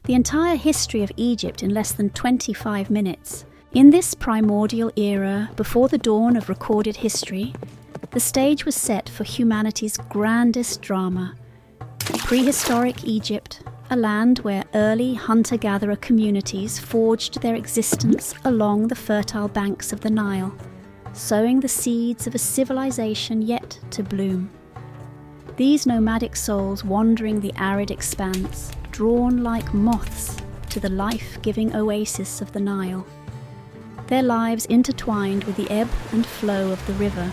The entire history of Egypt in less than 25 minutes. In this primordial era, before the dawn of recorded history, the stage was set for humanity's grandest drama. Prehistoric Egypt, a land where early hunter-gatherer communities forged their existence along the fertile banks of the Nile, sowing the seeds of a civilization yet to bloom. These nomadic souls wandering the arid expanse, drawn like moths to the life-giving oasis of the Nile. Their lives intertwined with the ebb and flow of the river,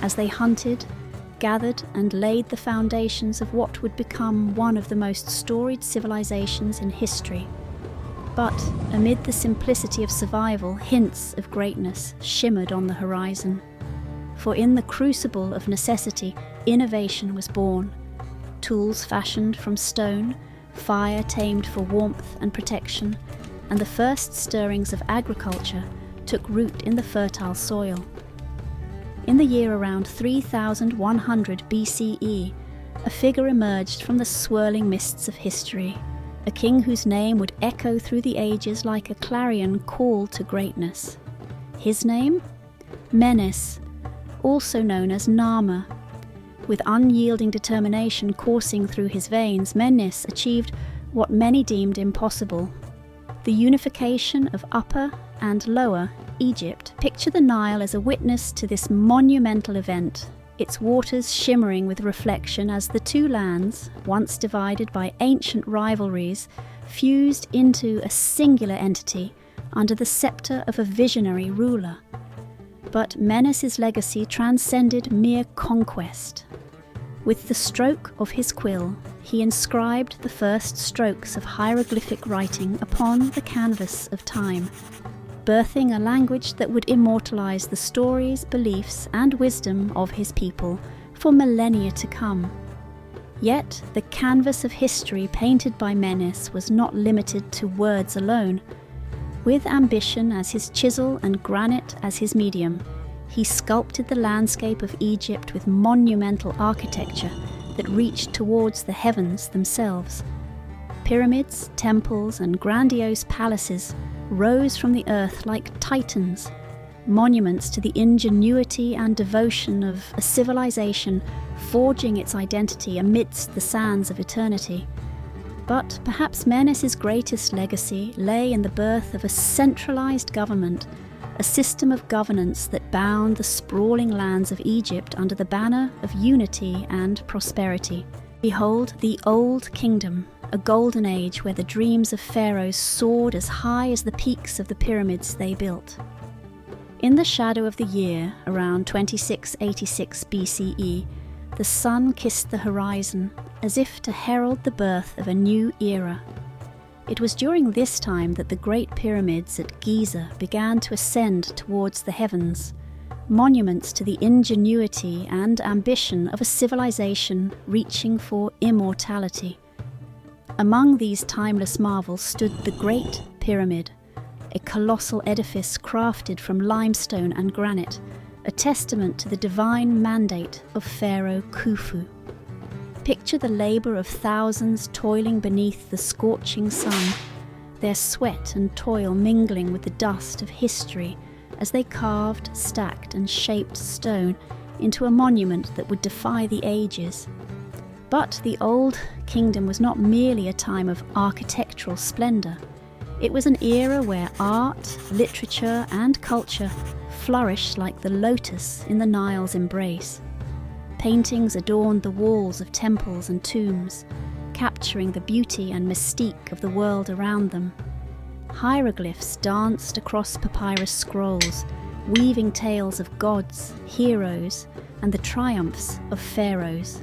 as they hunted, gathered and laid the foundations of what would become one of the most storied civilizations in history. But amid the simplicity of survival, hints of greatness shimmered on the horizon. For in the crucible of necessity, innovation was born. Tools fashioned from stone, fire tamed for warmth and protection, and the first stirrings of agriculture took root in the fertile soil. In the year around 3100 BCE, a figure emerged from the swirling mists of history, a king whose name would echo through the ages like a clarion call to greatness. His name? Menes, also known as Nama. With unyielding determination coursing through his veins, Menes achieved what many deemed impossible: the unification of Upper and Lower Egypt. Picture the Nile as a witness to this monumental event, its waters shimmering with reflection as the two lands, once divided by ancient rivalries, fused into a singular entity under the scepter of a visionary ruler. But Menes's legacy transcended mere conquest. With the stroke of his quill, he inscribed the first strokes of hieroglyphic writing upon the canvas of time, birthing a language that would immortalize the stories, beliefs, and wisdom of his people for millennia to come. Yet, the canvas of history painted by Menes was not limited to words alone. With ambition as his chisel and granite as his medium, he sculpted the landscape of Egypt with monumental architecture that reached towards the heavens themselves. Pyramids, temples, and grandiose palaces rose from the earth like titans, monuments to the ingenuity and devotion of a civilization forging its identity amidst the sands of eternity. But perhaps Menes's greatest legacy lay in the birth of a centralized government, a system of governance that bound the sprawling lands of Egypt under the banner of unity and prosperity. Behold the Old Kingdom, a golden age where the dreams of pharaohs soared as high as the peaks of the pyramids they built. In the shadow of the year, around 2686 BCE, the sun kissed the horizon as if to herald the birth of a new era. It was during this time that the Great Pyramids at Giza began to ascend towards the heavens, monuments to the ingenuity and ambition of a civilization reaching for immortality. Among these timeless marvels stood the Great Pyramid, a colossal edifice crafted from limestone and granite, a testament to the divine mandate of Pharaoh Khufu. Picture the labour of thousands toiling beneath the scorching sun, their sweat and toil mingling with the dust of history as they carved, stacked and shaped stone into a monument that would defy the ages. But the Old Kingdom was not merely a time of architectural splendour. It was an era where art, literature and culture flourished like the lotus in the Nile's embrace. Paintings adorned the walls of temples and tombs, capturing the beauty and mystique of the world around them. Hieroglyphs danced across papyrus scrolls, weaving tales of gods, heroes, and the triumphs of pharaohs.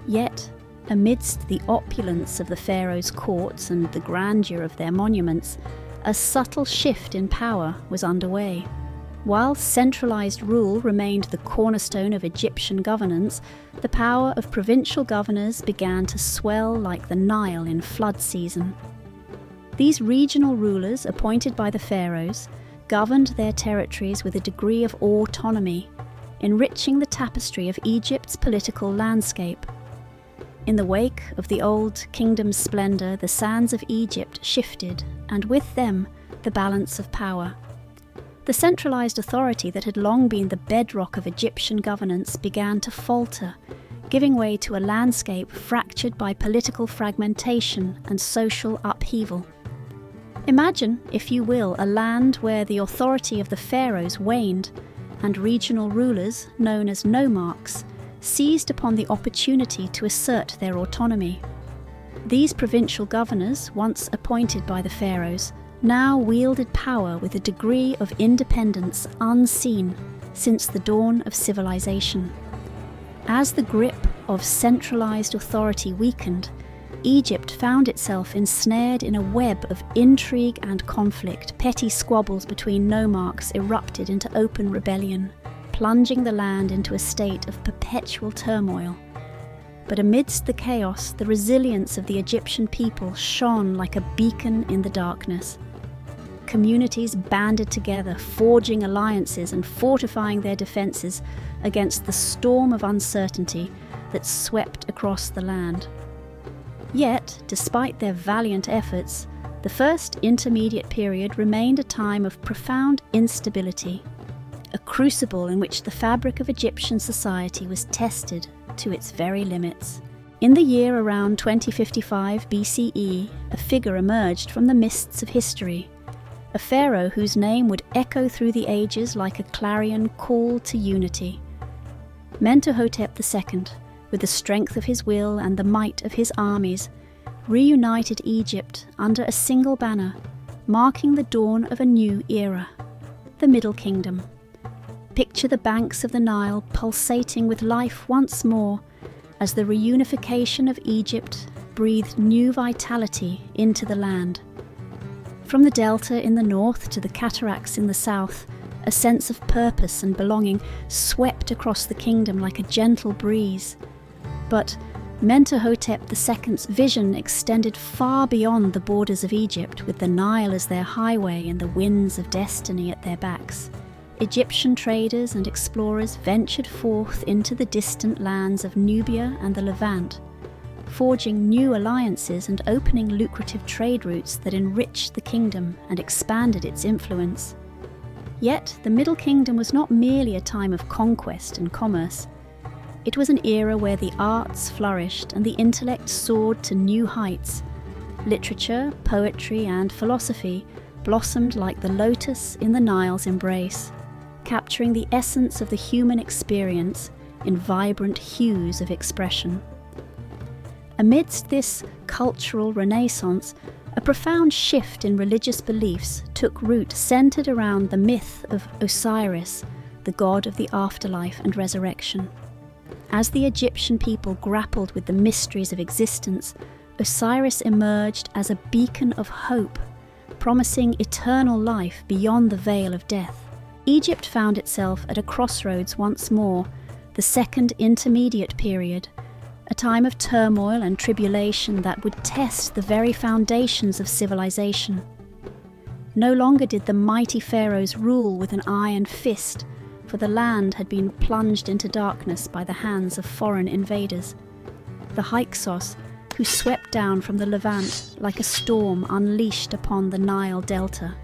Yet, amidst the opulence of the pharaohs' courts and the grandeur of their monuments, a subtle shift in power was underway. While centralized rule remained the cornerstone of Egyptian governance, the power of provincial governors began to swell like the Nile in flood season. These regional rulers, appointed by the pharaohs, governed their territories with a degree of autonomy, enriching the tapestry of Egypt's political landscape. In the wake of the old kingdom's splendor, the sands of Egypt shifted, and with them, the balance of power. The centralized authority that had long been the bedrock of Egyptian governance began to falter, giving way to a landscape fractured by political fragmentation and social upheaval. Imagine, if you will, a land where the authority of the pharaohs waned, and regional rulers, known as nomarchs, seized upon the opportunity to assert their autonomy. These provincial governors, once appointed by the pharaohs, now wielded power with a degree of independence unseen since the dawn of civilization. As the grip of centralized authority weakened, Egypt found itself ensnared in a web of intrigue and conflict. Petty squabbles between nomarchs erupted into open rebellion, plunging the land into a state of perpetual turmoil. But amidst the chaos, the resilience of the Egyptian people shone like a beacon in the darkness. Communities banded together, forging alliances and fortifying their defenses against the storm of uncertainty that swept across the land. Yet, despite their valiant efforts, the first intermediate period remained a time of profound instability, a crucible in which the fabric of Egyptian society was tested to its very limits. In the year around 2055 BCE, a figure emerged from the mists of history, a pharaoh whose name would echo through the ages like a clarion call to unity. Mentuhotep II, with the strength of his will and the might of his armies, reunited Egypt under a single banner, marking the dawn of a new era, the Middle Kingdom. Picture the banks of the Nile pulsating with life once more as the reunification of Egypt breathed new vitality into the land. From the delta in the north to the cataracts in the south, a sense of purpose and belonging swept across the kingdom like a gentle breeze. But Mentuhotep II's vision extended far beyond the borders of Egypt, with the Nile as their highway and the winds of destiny at their backs. Egyptian traders and explorers ventured forth into the distant lands of Nubia and the Levant, forging new alliances and opening lucrative trade routes that enriched the kingdom and expanded its influence. Yet, the Middle Kingdom was not merely a time of conquest and commerce. It was an era where the arts flourished and the intellect soared to new heights. Literature, poetry, and philosophy blossomed like the lotus in the Nile's embrace, capturing the essence of the human experience in vibrant hues of expression. Amidst this cultural renaissance, a profound shift in religious beliefs took root, centered around the myth of Osiris, the god of the afterlife and resurrection. As the Egyptian people grappled with the mysteries of existence, Osiris emerged as a beacon of hope, promising eternal life beyond the veil of death. Egypt found itself at a crossroads once more, the second intermediate period, a time of turmoil and tribulation that would test the very foundations of civilization. No longer did the mighty pharaohs rule with an iron fist, for the land had been plunged into darkness by the hands of foreign invaders. The Hyksos, who swept down from the Levant like a storm unleashed upon the Nile delta.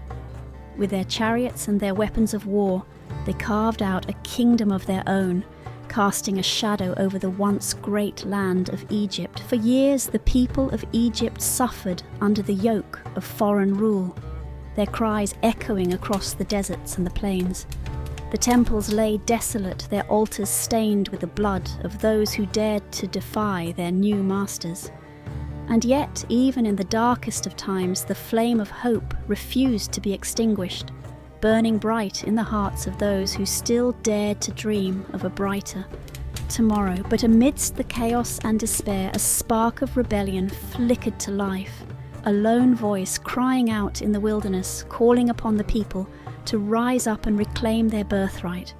With their chariots and their weapons of war, they carved out a kingdom of their own, casting a shadow over the once great land of Egypt. For years, the people of Egypt suffered under the yoke of foreign rule, their cries echoing across the deserts and the plains. The temples lay desolate, their altars stained with the blood of those who dared to defy their new masters. And yet, even in the darkest of times, the flame of hope refused to be extinguished, burning bright in the hearts of those who still dared to dream of a brighter tomorrow. But amidst the chaos and despair, a spark of rebellion flickered to life, a lone voice crying out in the wilderness, calling upon the people to rise up and reclaim their birthright.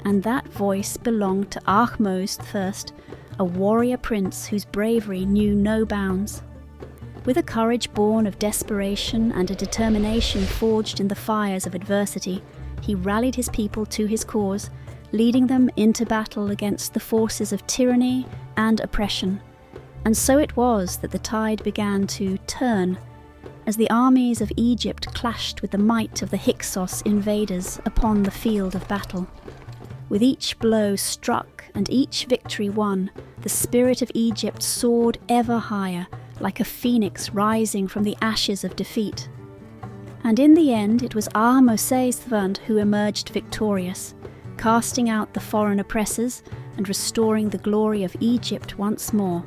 And that voice belonged to Ahmose I, a warrior prince whose bravery knew no bounds. With a courage born of desperation and a determination forged in the fires of adversity, he rallied his people to his cause, leading them into battle against the forces of tyranny and oppression. And so it was that the tide began to turn as the armies of Egypt clashed with the might of the Hyksos invaders upon the field of battle. With each blow struck and each victory won, the spirit of Egypt soared ever higher, like a phoenix rising from the ashes of defeat. And in the end it was Ahmose who emerged victorious, casting out the foreign oppressors and restoring the glory of Egypt once more.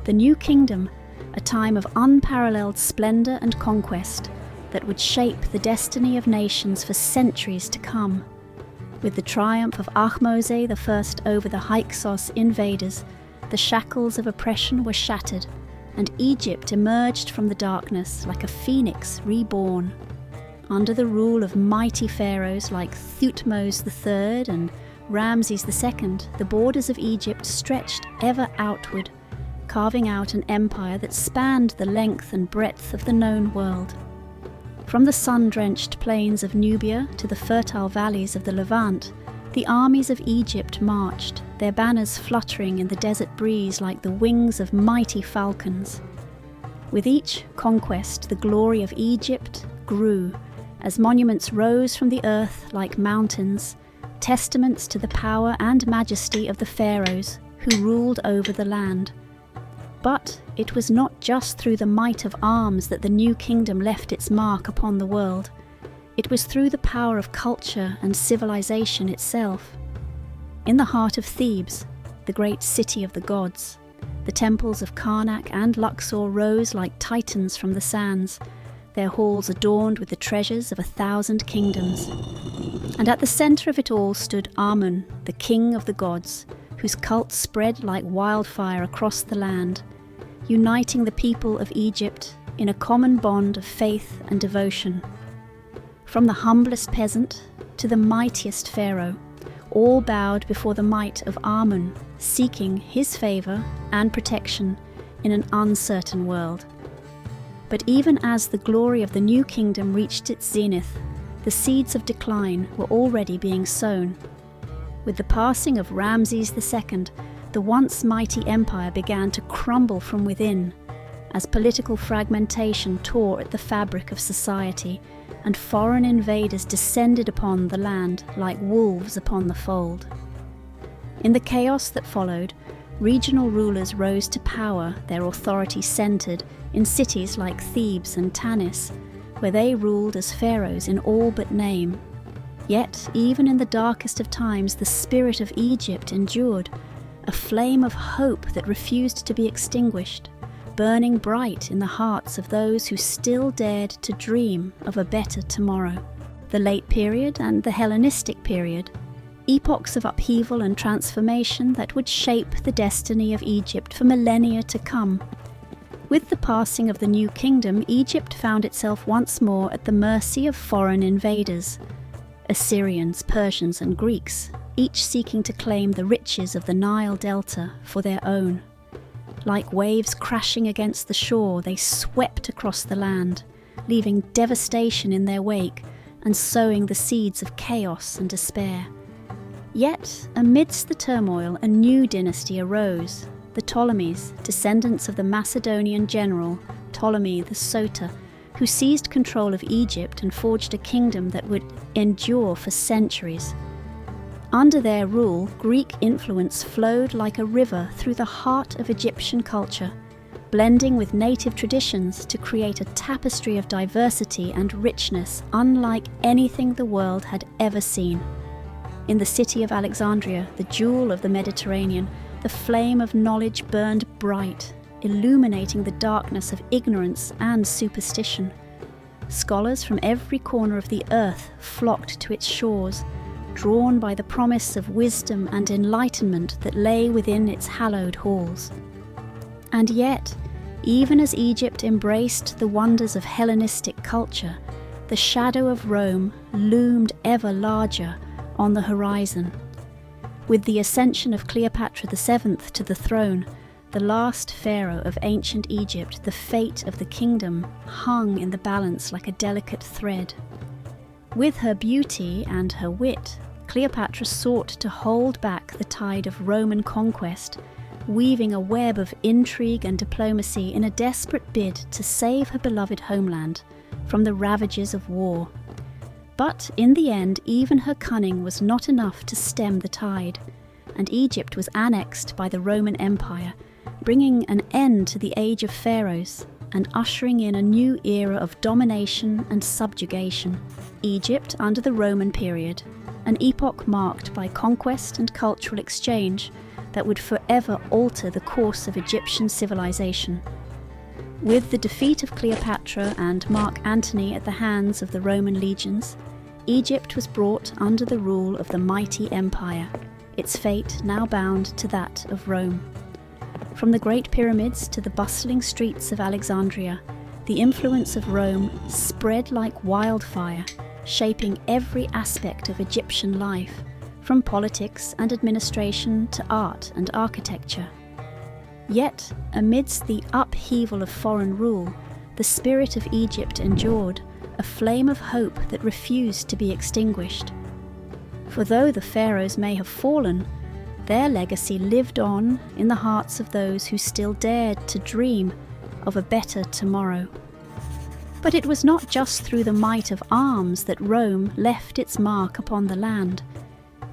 The new kingdom, a time of unparalleled splendor and conquest that would shape the destiny of nations for centuries to come. With the triumph of Ahmose I over the Hyksos invaders, the shackles of oppression were shattered, and Egypt emerged from the darkness like a phoenix reborn. Under the rule of mighty pharaohs like Thutmose III and Ramses II, the borders of Egypt stretched ever outward, carving out an empire that spanned the length and breadth of the known world. From the sun-drenched plains of Nubia to the fertile valleys of the Levant, the armies of Egypt marched, their banners fluttering in the desert breeze like the wings of mighty falcons. With each conquest, the glory of Egypt grew, as monuments rose from the earth like mountains, testaments to the power and majesty of the pharaohs who ruled over the land. But it was not just through the might of arms that the new kingdom left its mark upon the world. It was through the power of culture and civilization itself. In the heart of Thebes, the great city of the gods, the temples of Karnak and Luxor rose like titans from the sands, their halls adorned with the treasures of 1,000 kingdoms. And at the center of it all stood Amun, the king of the gods, whose cult spread like wildfire across the land, uniting the people of Egypt in a common bond of faith and devotion. From the humblest peasant to the mightiest pharaoh, all bowed before the might of Amun, seeking his favor and protection in an uncertain world. But even as the glory of the new kingdom reached its zenith, the seeds of decline were already being sown. With the passing of Ramses II, the once mighty empire began to crumble from within, as political fragmentation tore at the fabric of society, and foreign invaders descended upon the land like wolves upon the fold. In the chaos that followed, regional rulers rose to power, their authority centered in cities like Thebes and Tanis, where they ruled as pharaohs in all but name. Yet, even in the darkest of times, the spirit of Egypt endured, a flame of hope that refused to be extinguished, burning bright in the hearts of those who still dared to dream of a better tomorrow. The late period and the Hellenistic period, epochs of upheaval and transformation that would shape the destiny of Egypt for millennia to come. With the passing of the new kingdom, Egypt found itself once more at the mercy of foreign invaders, Assyrians, Persians, and Greeks, each seeking to claim the riches of the Nile delta for their own. Like waves crashing against the shore, they swept across the land, leaving devastation in their wake and sowing the seeds of chaos and despair. Yet, amidst the turmoil, a new dynasty arose, the Ptolemies, descendants of the Macedonian general Ptolemy the Soter, who seized control of Egypt and forged a kingdom that would endure for centuries. Under their rule, Greek influence flowed like a river through the heart of Egyptian culture, blending with native traditions to create a tapestry of diversity and richness unlike anything the world had ever seen. In the city of Alexandria, the jewel of the Mediterranean, the flame of knowledge burned bright, illuminating the darkness of ignorance and superstition. Scholars from every corner of the earth flocked to its shores, drawn by the promise of wisdom and enlightenment that lay within its hallowed halls. And yet, even as Egypt embraced the wonders of Hellenistic culture, the shadow of Rome loomed ever larger on the horizon. With the ascension of Cleopatra VII to the throne, the last pharaoh of ancient Egypt, the fate of the kingdom hung in the balance like a delicate thread. With her beauty and her wit, Cleopatra sought to hold back the tide of Roman conquest, weaving a web of intrigue and diplomacy in a desperate bid to save her beloved homeland from the ravages of war. But in the end, even her cunning was not enough to stem the tide, and Egypt was annexed by the Roman Empire, bringing an end to the age of Pharaohs and ushering in a new era of domination and subjugation. Egypt under the Roman period, an epoch marked by conquest and cultural exchange that would forever alter the course of Egyptian civilization. With the defeat of Cleopatra and Mark Antony at the hands of the Roman legions, Egypt was brought under the rule of the mighty empire, its fate now bound to that of Rome. From the Great Pyramids to the bustling streets of Alexandria, the influence of Rome spread like wildfire, shaping every aspect of Egyptian life, from politics and administration to art and architecture. Yet, amidst the upheaval of foreign rule, the spirit of Egypt endured, a flame of hope that refused to be extinguished. For though the pharaohs may have fallen, their legacy lived on in the hearts of those who still dared to dream of a better tomorrow. But it was not just through the might of arms that Rome left its mark upon the land.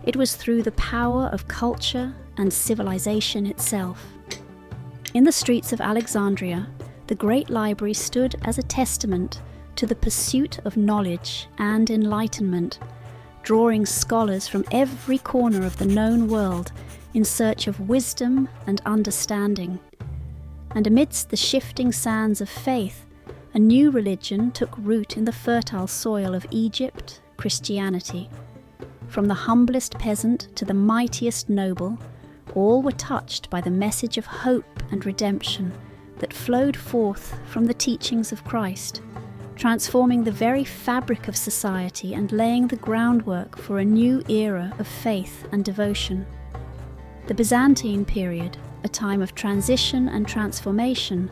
It was through the power of culture and civilization itself. In the streets of Alexandria, the great library stood as a testament to the pursuit of knowledge and enlightenment, drawing scholars from every corner of the known world in search of wisdom and understanding. And amidst the shifting sands of faith, a new religion took root in the fertile soil of Egypt, Christianity. From the humblest peasant to the mightiest noble, all were touched by the message of hope and redemption that flowed forth from the teachings of Christ, transforming the very fabric of society and laying the groundwork for a new era of faith and devotion. The Byzantine period, a time of transition and transformation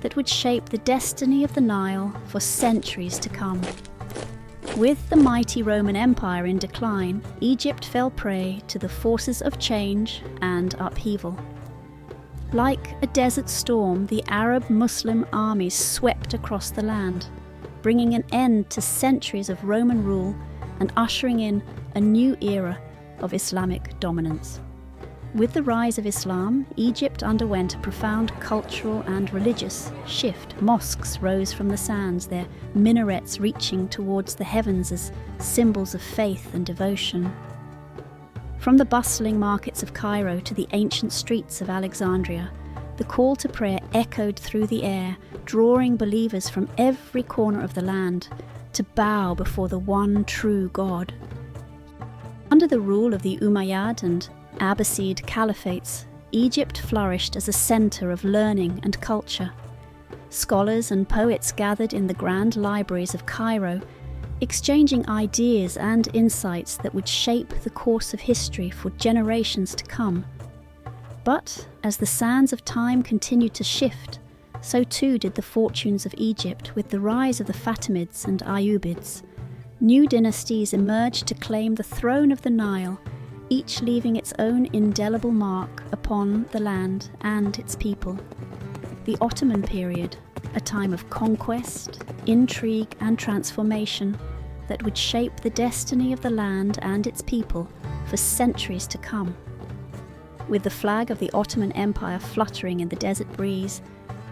that would shape the destiny of the Nile for centuries to come. With the mighty Roman Empire in decline, Egypt fell prey to the forces of change and upheaval. Like a desert storm, the Arab-Muslim armies swept across the land, bringing an end to centuries of Roman rule and ushering in a new era of Islamic dominance. With the rise of Islam, Egypt underwent a profound cultural and religious shift. Mosques rose from the sands, their minarets reaching towards the heavens as symbols of faith and devotion. From the bustling markets of Cairo to the ancient streets of Alexandria, the call to prayer echoed through the air, drawing believers from every corner of the land to bow before the one true God. Under the rule of the Umayyad and Abbasid caliphates, Egypt flourished as a centre of learning and culture. Scholars and poets gathered in the grand libraries of Cairo, exchanging ideas and insights that would shape the course of history for generations to come. But as the sands of time continued to shift, so too did the fortunes of Egypt with the rise of the Fatimids and Ayyubids. New dynasties emerged to claim the throne of the Nile, each leaving its own indelible mark upon the land and its people. The Ottoman period, a time of conquest, intrigue and transformation that would shape the destiny of the land and its people for centuries to come. With the flag of the Ottoman Empire fluttering in the desert breeze,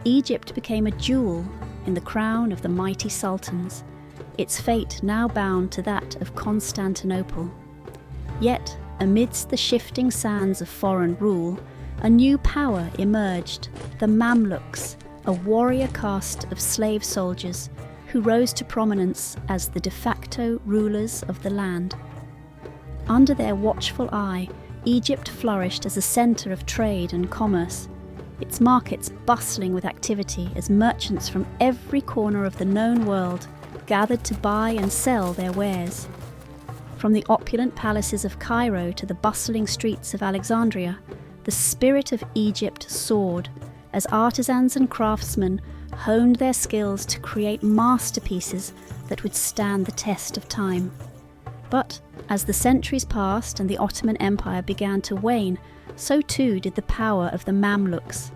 Egypt became a jewel in the crown of the mighty sultans, its fate now bound to that of Constantinople. Yet, amidst the shifting sands of foreign rule, a new power emerged, the Mamluks, a warrior caste of slave soldiers who rose to prominence as the de facto rulers of the land. Under their watchful eye, Egypt flourished as a centre of trade and commerce, its markets bustling with activity as merchants from every corner of the known world gathered to buy and sell their wares. From the opulent palaces of Cairo to the bustling streets of Alexandria, the spirit of Egypt soared as artisans and craftsmen honed their skills to create masterpieces that would stand the test of time. But as the centuries passed and the Ottoman Empire began to wane, so too did the power of the Mamluks.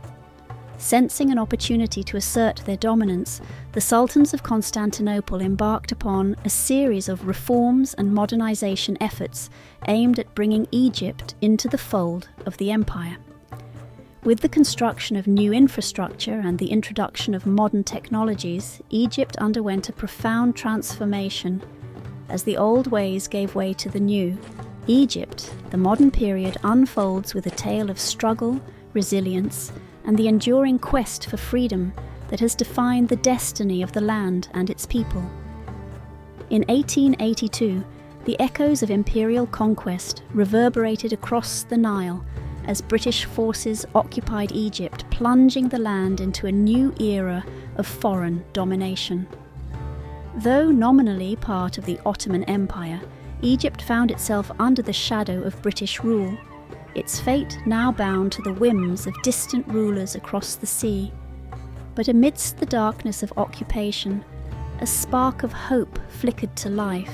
Sensing an opportunity to assert their dominance, the sultans of Constantinople embarked upon a series of reforms and modernization efforts aimed at bringing Egypt into the fold of the empire. With the construction of new infrastructure and the introduction of modern technologies, Egypt underwent a profound transformation as the old ways gave way to the new. Egypt, the modern period, unfolds with a tale of struggle, resilience, and the enduring quest for freedom that has defined the destiny of the land and its people. In 1882, the echoes of imperial conquest reverberated across the Nile as British forces occupied Egypt, plunging the land into a new era of foreign domination. Though nominally part of the Ottoman Empire, Egypt found itself under the shadow of British rule, its fate now bound to the whims of distant rulers across the sea. But amidst the darkness of occupation, a spark of hope flickered to life,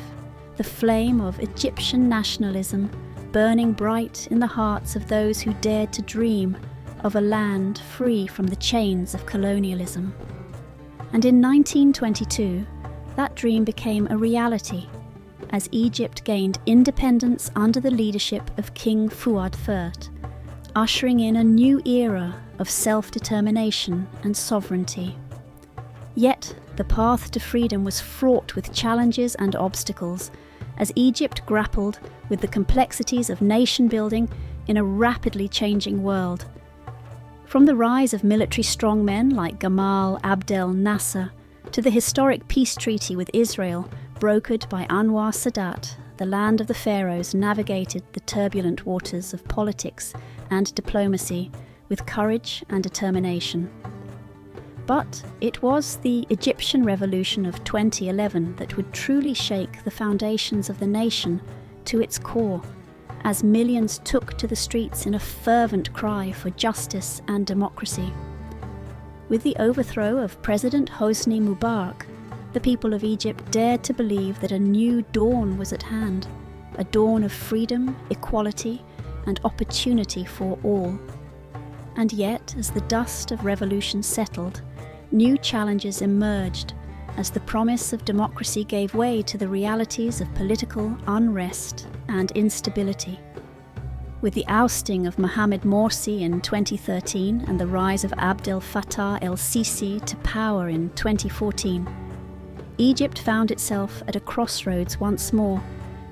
the flame of Egyptian nationalism burning bright in the hearts of those who dared to dream of a land free from the chains of colonialism. And in 1922, that dream became a reality, as Egypt gained independence under the leadership of King Fuad I, ushering in a new era of self-determination and sovereignty. Yet, the path to freedom was fraught with challenges and obstacles, as Egypt grappled with the complexities of nation-building in a rapidly changing world. From the rise of military strongmen like Gamal Abdel Nasser to the historic peace treaty with Israel, brokered by Anwar Sadat, the land of the Pharaohs navigated the turbulent waters of politics and diplomacy with courage and determination. But it was the Egyptian revolution of 2011 that would truly shake the foundations of the nation to its core, as millions took to the streets in a fervent cry for justice and democracy. With the overthrow of President Hosni Mubarak, the people of Egypt dared to believe that a new dawn was at hand, a dawn of freedom, equality, and opportunity for all. And yet, as the dust of revolution settled, new challenges emerged as the promise of democracy gave way to the realities of political unrest and instability. With the ousting of Mohamed Morsi in 2013 and the rise of Abdel Fattah el-Sisi to power in 2014, Egypt found itself at a crossroads once more,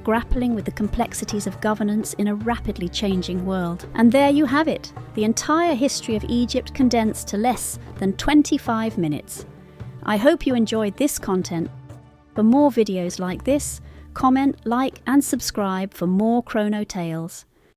grappling with the complexities of governance in a rapidly changing world. And there you have it, the entire history of Egypt condensed to less than 25 minutes. I hope you enjoyed this content. For more videos like this, comment, like and subscribe for more Chrono Tales.